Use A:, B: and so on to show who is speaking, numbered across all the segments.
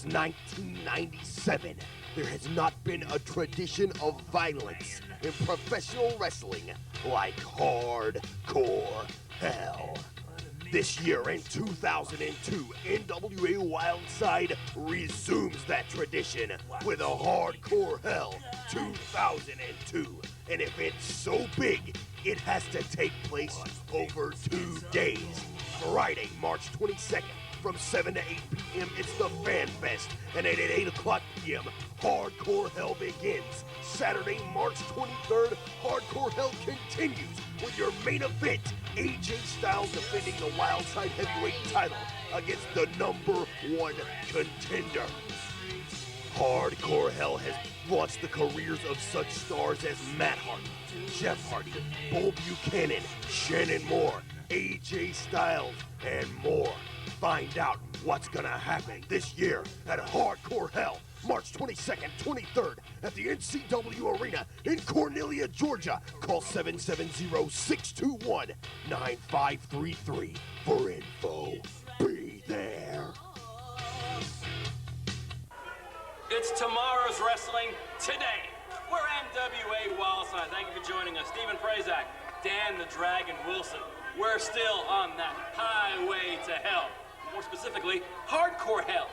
A: Since 1997, there has not been a tradition of violence in professional wrestling like hardcore hell. This year in 2002, NWA Wildside resumes that tradition with a Hardcore Hell 2002. And if it's so big, it has to take place over 2 days. Friday, March 22nd, from 7 to 8 p.m., it's the Fan Fest. And at 8 o'clock p.m., Hardcore Hell begins. Saturday, March 23rd, Hardcore Hell continues with your main event, AJ Styles defending the Wildside Heavyweight title against the #1 contender. Hardcore Hell has launched the careers of such stars as Matt Hardy, Jeff Hardy, Bull Buchanan, Shannon Moore, AJ Styles, and more. Find out what's gonna happen this year at Hardcore Hell, March 22nd, 23rd at the NCW Arena in Cornelia, Georgia. Call 770-621-9533 for info. Be there.
B: It's tomorrow's wrestling today. We're NWA Wildside. Thank you for joining us. Stephen Prazak, Dan the Dragon Wilson. We're still on that highway to hell. More specifically, Hardcore Hell.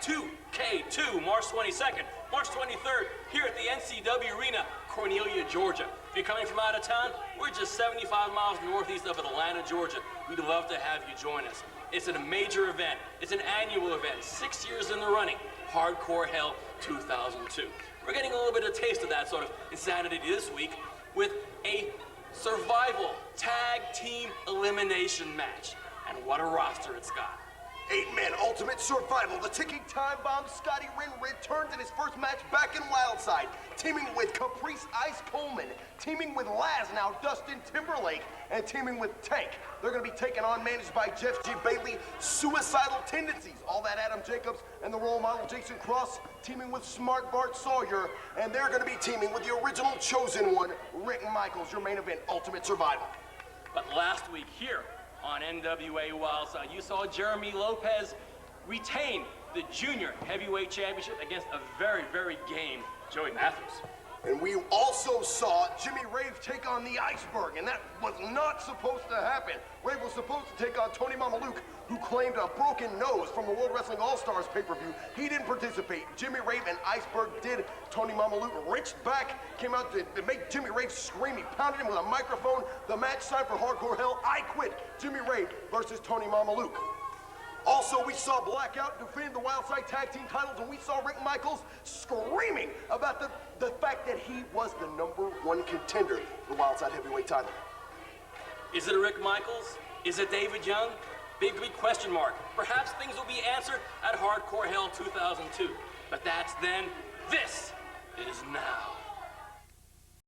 B: 2K2, March 22nd, March 23rd, here at the NCW Arena, Cornelia, Georgia. If you're coming from out of town, we're just 75 miles northeast of Atlanta, Georgia. We'd love to have you join us. It's a major event. It's an annual event, 6 years in the running. Hardcore Hell 2002. We're getting a little bit of a taste of that sort of insanity this week with a survival tag team elimination match. And what a roster it's got.
C: 8-man ultimate survival. The ticking time bomb Scotty Wren returns in his first match back in Wildside, teaming with Caprice Ice Coleman, teaming with Laz, now Dustin Timberlake, and teaming with Tank. They're going to be taken on, managed by Jeff G. Bailey, Suicidal Tendencies. All that Adam Jacobs and the role model Jason Cross, teaming with Smart Bart Sawyer, and they're going to be teaming with the original Chosen One, Rick Michaels, your main event, Ultimate Survival.
B: But last week here on NWA Wildside, you saw Jeremy Lopez retain the Junior Heavyweight Championship against a very, very game Joey Matthews.
C: And we also saw Jimmy Rave take on the Iceberg, and that was not supposed to happen. Rave was supposed to take on Tony Mamaluke, who claimed a broken nose from the World Wrestling All-Stars pay-per-view. He didn't participate. Jimmy Rave and Iceberg did. Tony Mamaluke reached back, came out to make Jimmy Rave scream. He pounded him with a microphone. The match signed for Hardcore Hell, I Quit, Jimmy Rave versus Tony Mamaluke. Also, we saw Blackout defend the Wildside Tag Team titles, and we saw Rick Michaels screaming about the fact that he was the #1 contender for the Wildside Heavyweight title.
B: Is it Rick Michaels? Is it David Young? Big question mark. Perhaps things will be answered at Hardcore Hell 2002. But that's then. This is now.